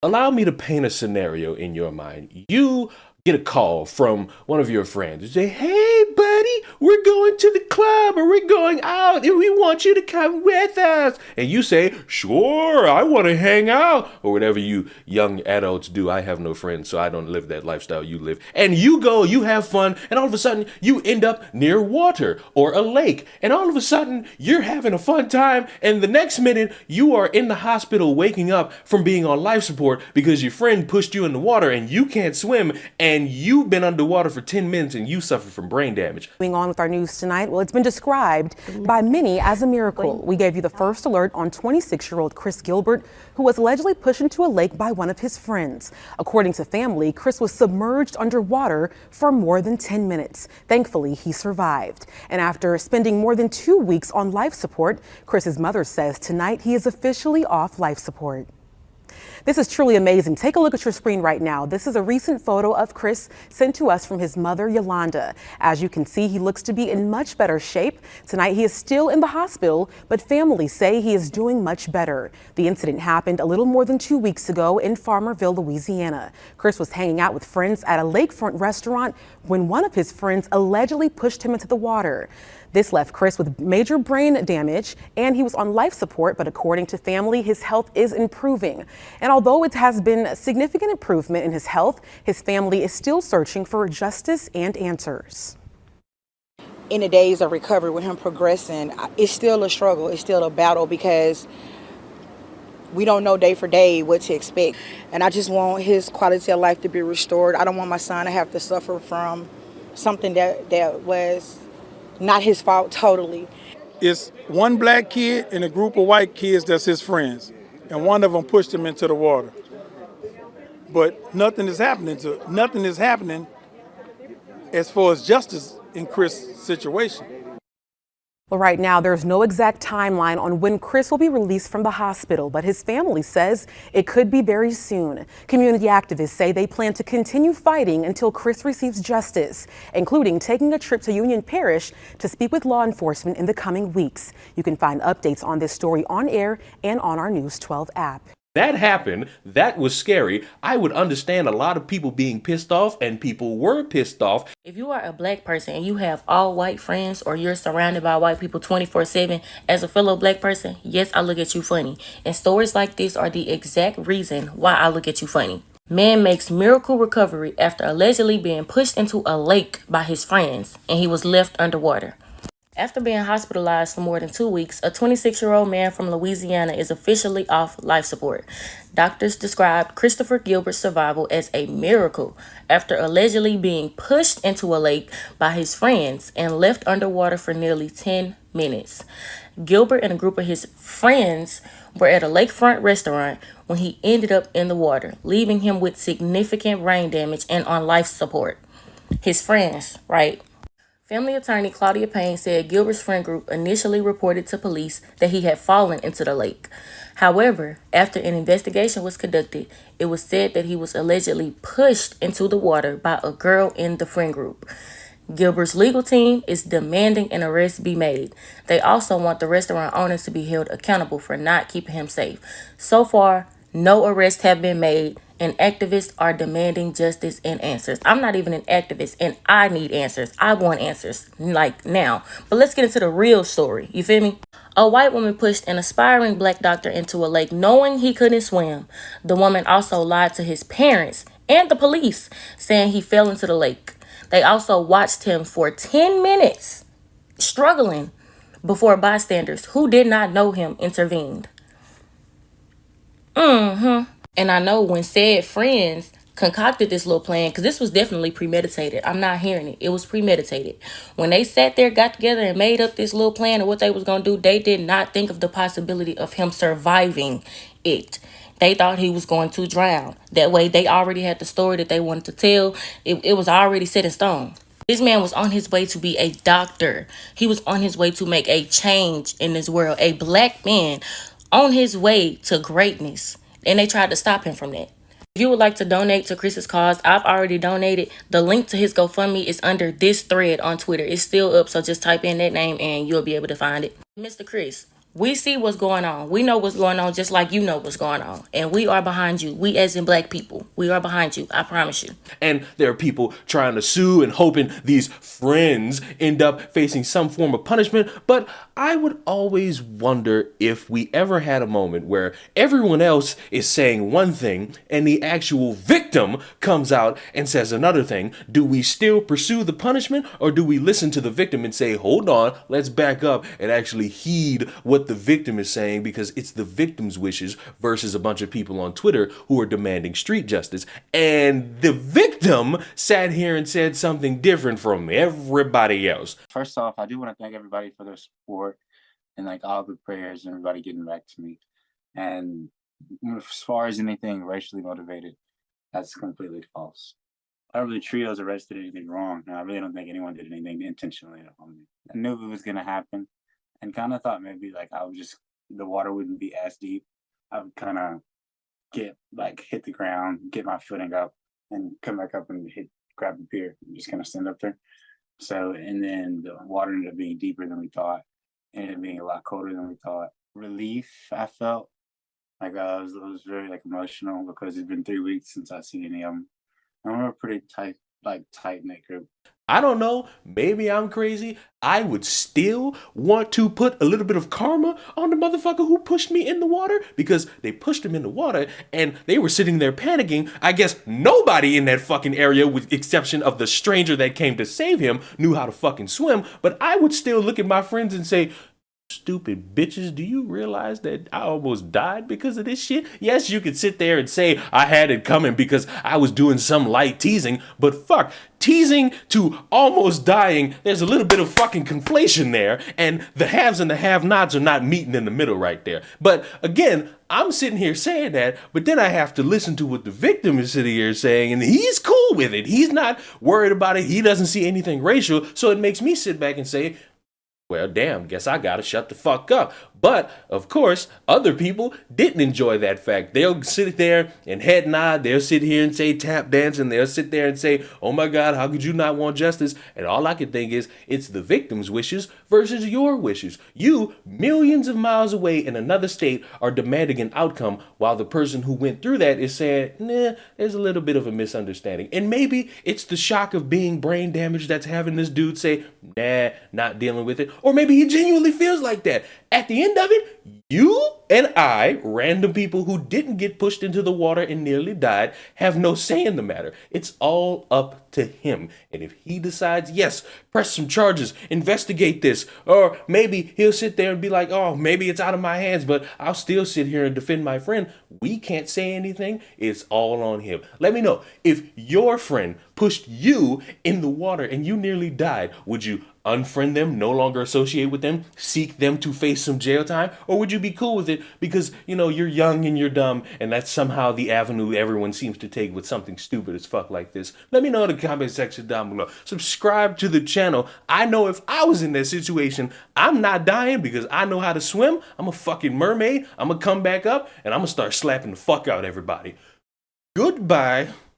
Allow me to paint a scenario in your mind. You get a call from one of your friends and say, "Hey, buddy, we're going to the club or we're going out and we want you to come with us." And you say, "Sure, I want to hang out," or whatever you young adults do. I have no friends, so I don't live that lifestyle you live. And you go, you have fun, and all of a sudden you end up near water or a lake. And all of a sudden you're having a fun time, and the next minute you are in the hospital waking up from being on life support because your friend pushed you in the water and you can't swim, and you've been underwater for 10 minutes and you suffer from brain damage. Moving on with our news tonight, well, it's been described by many as a miracle. We gave you the first alert on 26-year-old Chris Gilbert, who was allegedly pushed into a lake by one of his friends. According to family, Chris was submerged underwater for more than 10 minutes. Thankfully, he survived. And after spending more than 2 weeks on life support, Chris's mother says tonight he is officially off life support. This is truly amazing. Take a look at your screen right now. This is a recent photo of Chris sent to us from his mother, Yolanda. As you can see, he looks to be in much better shape. Tonight, he is still in the hospital, but family say he is doing much better. The incident happened a little more than 2 weeks ago in Farmerville, Louisiana. Chris was hanging out with friends at a lakefront restaurant when one of his friends allegedly pushed him into the water. This left Chris with major brain damage, and he was on life support, but according to family, his health is improving. And although it has been significant improvement in his health, his family is still searching for justice and answers. In the days of recovery with him progressing, it's still a struggle, it's still a battle because we don't know day for day what to expect. And I just want his quality of life to be restored. I don't want my son to have to suffer from something that was not his fault totally. It's one black kid and a group of white kids that's his friends, and one of them pushed him into the water. But nothing is happening as far as justice in Chris' situation. Well, right now, there's no exact timeline on when Chris will be released from the hospital, but his family says it could be very soon. Community activists say they plan to continue fighting until Chris receives justice, including taking a trip to Union Parish to speak with law enforcement in the coming weeks. You can find updates on this story on air and on our News 12 app. That happened. That was scary. I would understand a lot of people being pissed off, and people were pissed off. If you are a black person and you have all white friends, or you're surrounded by white people 24/7 as a fellow black person, yes, I look at you funny. And stories like this are the exact reason why I look at you funny. Man makes miracle recovery after allegedly being pushed into a lake by his friends, and he was left underwater. After being hospitalized for more than 2 weeks, a 26-year-old man from Louisiana is officially off life support. Doctors described Christopher Gilbert's survival as a miracle after allegedly being pushed into a lake by his friends and left underwater for nearly 10 minutes. Gilbert and a group of his friends were at a lakefront restaurant when he ended up in the water, leaving him with significant brain damage and on life support. His friends, right? Family attorney Claudia Payne said Gilbert's friend group initially reported to police that he had fallen into the lake. However, after an investigation was conducted, it was said that he was allegedly pushed into the water by a girl in the friend group. Gilbert's legal team is demanding an arrest be made. They also want the restaurant owners to be held accountable for not keeping him safe. So far, no arrests have been made, and activists are demanding justice and answers. I'm not even an activist, and I need answers. I want answers, like now. But let's get into the real story. You feel me? A white woman pushed an aspiring black doctor into a lake knowing he couldn't swim. The woman also lied to his parents and the police, saying he fell into the lake. They also watched him for 10 minutes, struggling, before bystanders who did not know him intervened. And I know when said friends concocted this little plan, because this was definitely premeditated. I'm not hearing it. It was premeditated. When they sat there, got together, and made up this little plan of what they was going to do, they did not think of the possibility of him surviving it. They thought he was going to drown. That way, they already had the story that they wanted to tell. It was already set in stone. This man was on his way to be a doctor. He was on his way to make a change in this world. A black man on his way to greatness. And they tried to stop him from that. If you would like to donate to Chris's cause, I've already donated. The link to his GoFundMe is under this thread on Twitter. It's still up, so just type in that name and you'll be able to find it. Mr. Chris, We see what's going on. We know what's going on just like you know what's going on. And we are behind you. We as in black people. We are behind you. I promise you. And there are people trying to sue and hoping these friends end up facing some form of punishment. But I would always wonder if we ever had a moment where everyone else is saying one thing and the actual victim comes out and says another thing. Do we still pursue the punishment, or do we listen to the victim and say, hold on, let's back up and actually heed what the victim is saying, because it's the victim's wishes versus a bunch of people on Twitter who are demanding street justice. And the victim sat here and said something different from everybody else. First off, I do want to thank everybody for their support and like all the prayers and everybody getting back to me. And as far as anything racially motivated, that's completely false. I don't really trios arrested anything wrong. I really don't think anyone did anything intentionally to harm me. I knew it was gonna happen, and kind of thought maybe like the water wouldn't be as deep. I would kind of hit the ground, get my footing up, and come back up and grab the pier and just kind of stand up there. So, and then the water ended up being deeper than we thought, ended up being a lot colder than we thought. Relief, I felt like I was very like emotional because it's been 3 weeks since I've seen any of them. And we're a pretty tight knit group. I don't know, maybe I'm crazy. I would still want to put a little bit of karma on the motherfucker who pushed me in the water, because they pushed him in the water and they were sitting there panicking. I guess nobody in that fucking area, with exception of the stranger that came to save him, knew how to fucking swim. But I would still look at my friends and say, stupid bitches, do you realize that I almost died because of this shit? Yes, you could sit there and say I had it coming because I was doing some light teasing, but fuck, teasing to almost dying, there's a little bit of fucking conflation there, and the haves and the have-nots are not meeting in the middle right there. But again, I'm sitting here saying that, but then I have to listen to what the victim is sitting here saying, and he's cool with it. He's not worried about it. He doesn't see anything racial, so it makes me sit back and say, well, damn, guess I gotta shut the fuck up. But, of course, other people didn't enjoy that fact. They'll sit there and head nod. They'll sit here and say tap dance. And they'll sit there and say, oh my God, how could you not want justice? And all I can think is, it's the victim's wishes versus your wishes. You, millions of miles away in another state, are demanding an outcome, while the person who went through that is saying, nah, there's a little bit of a misunderstanding. And maybe it's the shock of being brain damaged that's having this dude say, nah, not dealing with it. Or maybe he genuinely feels like that. At the end of it, you and I, random people who didn't get pushed into the water and nearly died, have no say in the matter. It's all up to him. And if he decides, yes, press some charges, investigate this, or maybe he'll sit there and be like, oh, maybe it's out of my hands, but I'll still sit here and defend my friend. We can't say anything. It's all on him. Let me know, if your friend pushed you in the water and you nearly died, would you unfriend them, no longer associate with them, seek them to face some jail time? Or would you be cool with it because, you know, you're young and you're dumb, and that's somehow the avenue everyone seems to take with something stupid as fuck like this? Let me know in the comment section down below. Subscribe to the channel. I know if I was in that situation, I'm not dying because I know how to swim. I'm a fucking mermaid. I'm gonna come back up and I'm gonna start slapping the fuck out of everybody. Goodbye.